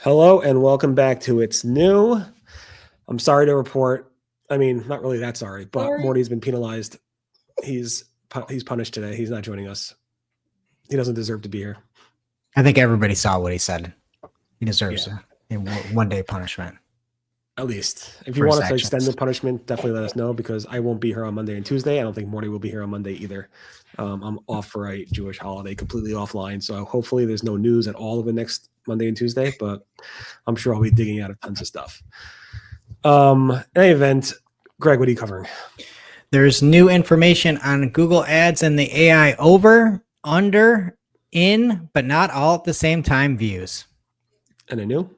Hello and welcome back to It's New. I'm sorry to report. I mean, not really that sorry, but Mordy's been penalized. He's punished today. He's not joining us. He doesn't deserve to be here. I think everybody saw what he said. He deserves a one-day punishment. At least. If you want us to extend the punishment, definitely let us know, because I won't be here on Monday and Tuesday. I don't think Mordy will be here on Monday either. I'm off for a Jewish holiday, completely offline. So hopefully there's no news at all over the next Monday and Tuesday, but I'm sure I'll be digging out of tons of stuff. In any event, Greg, what are you covering? There's new information on Google Ads and the AI over, under, in, but not all at the same time views. And a new?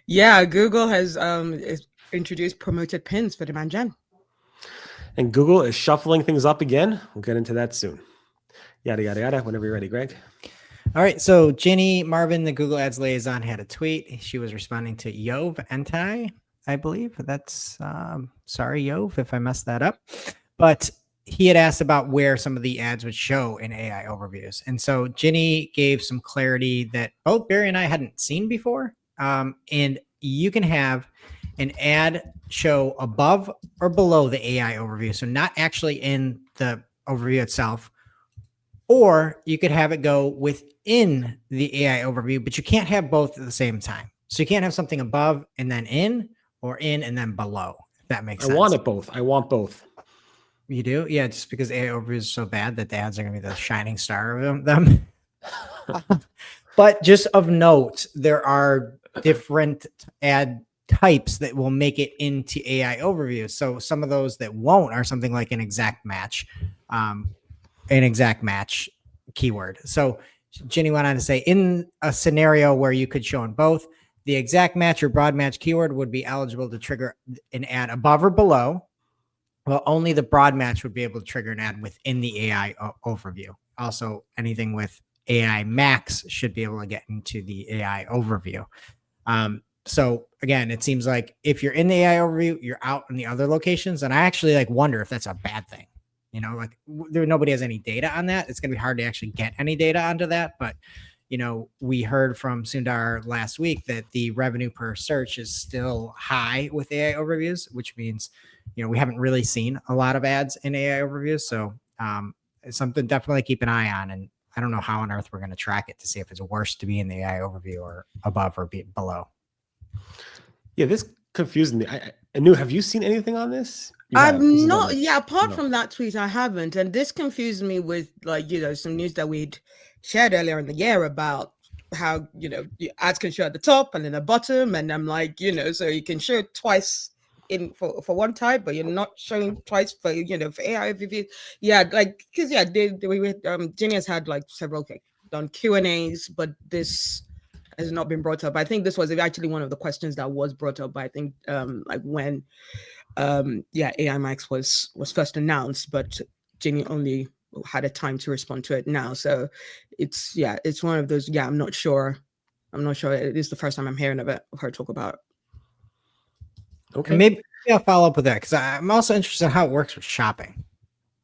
Yeah, Google has introduced promoted pins for demand gen. And Google is shuffling things up again. We'll get into that soon. Yada, yada, yada. Whenever you're ready, Greg. All right. So Ginny Marvin, the Google Ads liaison, had a tweet. She was responding to Yov Entai, I believe. That's sorry, Yov, if I messed that up. But he had asked about where some of the ads would show in AI overviews. And so Ginny gave some clarity that both Barry and I hadn't seen before. And you can have an ad show above or below the AI overview. So not actually in the overview itself, or you could have it go within the AI overview, but you can't have both at the same time. So you can't have something above and then in, or in and then below, if that makes sense. I want it both. I want both. You do? Yeah, just because AI overviews are so bad that the ads are going to be the shining star of them. But just of note, there are different ad types that will make it into AI overview. So some of those that won't are something like an exact match keyword. So Ginny went on to say, in a scenario where you could show in both, the exact match or broad match keyword would be eligible to trigger an ad above or below. Well, only the broad match would be able to trigger an ad within the AI overview. Also, anything with AI max should be able to get into the AI overview. So again, it seems like if you're in the AI overview, you're out in the other locations. And I actually wonder if that's a bad thing. You know, nobody has any data on that. It's going to be hard to actually get any data onto that. But, you know, we heard from Sundar last week that the revenue per search is still high with AI overviews, which means, you know, we haven't really seen a lot of ads in AI overviews. So it's something definitely keep an eye on. And I don't know how on earth we're going to track it to see if it's worse to be in the AI overview or above or below. Yeah, this confused me. I knew. Have you seen anything on this? I'm not. Yeah, apart from that tweet, I haven't. And this confused me with some news that we'd shared earlier in the year about how ads can show at the top and then the bottom, and I'm like, so you can show it twice in for one type, but you're not showing twice for for AI overview. Yeah, because Ginny has had several done Q&As, but this has not been brought up. I think this was actually one of the questions that was brought up. I think when AI Max was first announced, but Ginny only had a time to respond to it now. So it's one of those. I'm not sure. It is the first time I'm hearing of her talk about it. Okay, and maybe I'll follow up with that, because I'm also interested in how it works with shopping.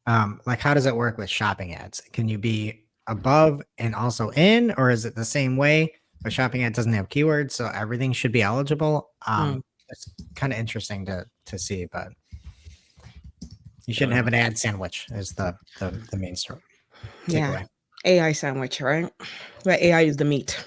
How does it work with shopping ads? Can you be above and also in, or is it the same way? But shopping ad doesn't have keywords, so everything should be eligible. It's kind of interesting to see, but you shouldn't have an ad sandwich is the main story. Yeah, AI sandwich, right? Where AI is the meat.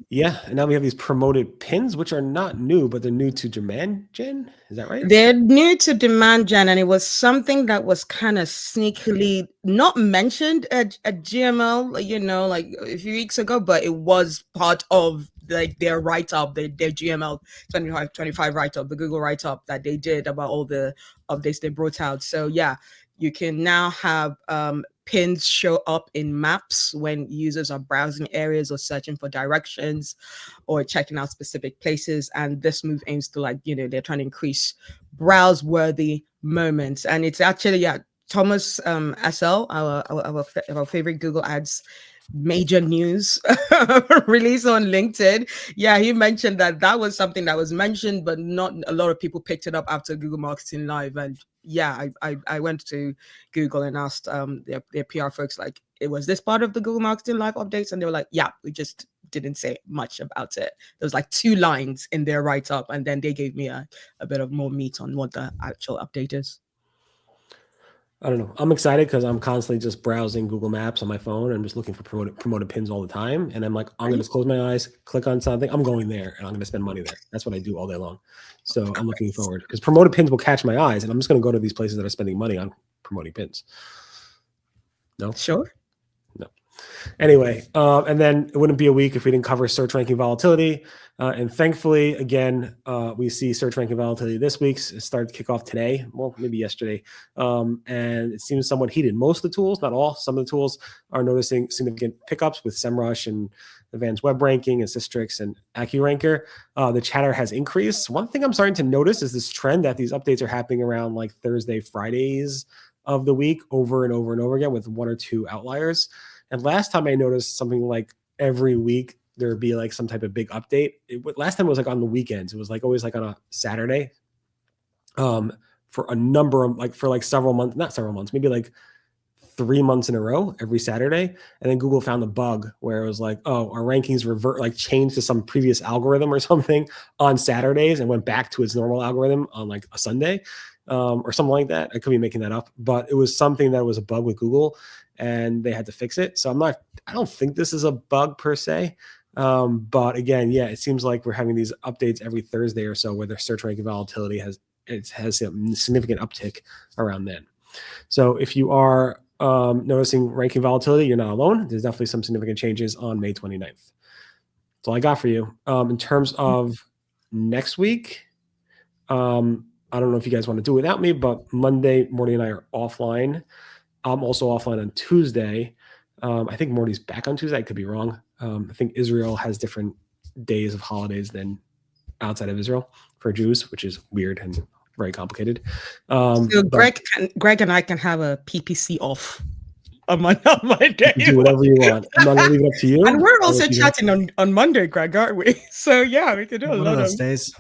Yeah, and now we have these promoted pins, which are not new, but they're new to demand gen. Is that right? They're new to demand gen, and it was something that was kind of sneakily not mentioned at GML, a few weeks ago, but it was part of their write-up, their GML 25 write-up, the Google write-up that they did about all the updates they brought out. So yeah, you can now have pins show up in maps when users are browsing areas or searching for directions or checking out specific places. And this move aims to they're trying to increase browse worthy moments. And it's actually, Thomas SL, our favorite Google Ads major news release on LinkedIn. Yeah, he mentioned that was something that was mentioned, but not a lot of people picked it up after Google Marketing Live. And yeah, I went to Google and asked their PR folks, was this part of the Google Marketing Live updates? And they were like, yeah, we just didn't say much about it. There was like 2 lines in their write-up, and then they gave me a bit of more meat on what the actual update is. I don't know. I'm excited because I'm constantly just browsing Google Maps on my phone and just looking for promoted pins all the time. And I'm like, I'm going to just close my eyes, click on something. I'm going there and I'm going to spend money there. That's what I do all day long. So I'm looking forward because promoted pins will catch my eyes, and I'm just going to go to these places that are spending money on promoting pins. No? Sure. No. Anyway, and then it wouldn't be a week if we didn't cover search ranking volatility. And thankfully, again, we see search ranking volatility this week start to kick off today. Well, maybe yesterday. And it seems somewhat heated. Most of the tools, not all, some of the tools are noticing significant pickups with SEMrush and Advanced Web Ranking and Systrix and AccuRanker. The chatter has increased. One thing I'm starting to notice is this trend that these updates are happening around like Thursday, Fridays of the week over and over and over again with 1 or 2 outliers. And last time I noticed something like every week there would be like some type of big update. Last time it was like on the weekends. It was like always like on a Saturday. For a number of like for like several months, not several months, maybe like 3 months in a row every Saturday. And then Google found a bug where it was like, oh, our rankings changed to some previous algorithm or something on Saturdays and went back to its normal algorithm on like a Sunday. Or something like that. I could be making that up, but it was something that was a bug with Google and they had to fix it. So I don't think this is a bug per se. But again, yeah, it seems like we're having these updates every Thursday or so where their search ranking volatility has a significant uptick around then. So if you are noticing ranking volatility, you're not alone. There's definitely some significant changes on May 29th. That's all I got for you. In terms of next week, I don't know if you guys want to do it without me, but Monday, Mordy and I are offline. I'm also offline on Tuesday. I think Mordy's back on Tuesday. I could be wrong. I think Israel has different days of holidays than outside of Israel for Jews, which is weird and very complicated. So Greg and I can have a PPC off on Monday. You do whatever you want. I'm not going to leave it up to you. And we're also chatting on Monday, Greg, aren't we? So yeah, we could do a lot of those days.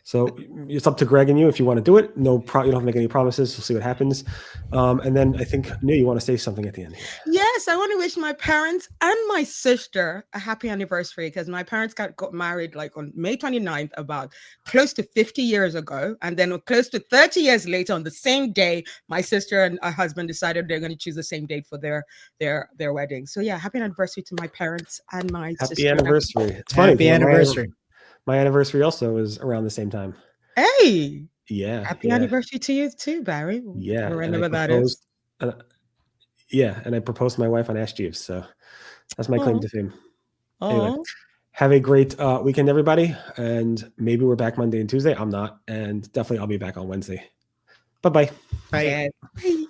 So it's up to Greg and you if you want to do it. No, you don't have to make any promises. We'll see what happens. And then I think, Nia, you want to say something at the end. Yes, I want to wish my parents and my sister a happy anniversary because my parents got married like on May 29th, about close to 50 years ago. And then close to 30 years later, on the same day, my sister and her husband decided they're going to choose the same date for their wedding. So yeah, happy anniversary to my parents and my sister. Happy anniversary. It's funny. Happy anniversary. My anniversary also is around the same time. Hey. Yeah. Happy anniversary to you too, Barry. Yeah. Whenever that is. Yeah. And I proposed to my wife on Ash Jeeves. So that's my claim to fame. Anyway, Oh. have a great weekend, everybody. And maybe we're back Monday and Tuesday. I'm not. And definitely I'll be back on Wednesday. Bye-bye. Bye. Bye.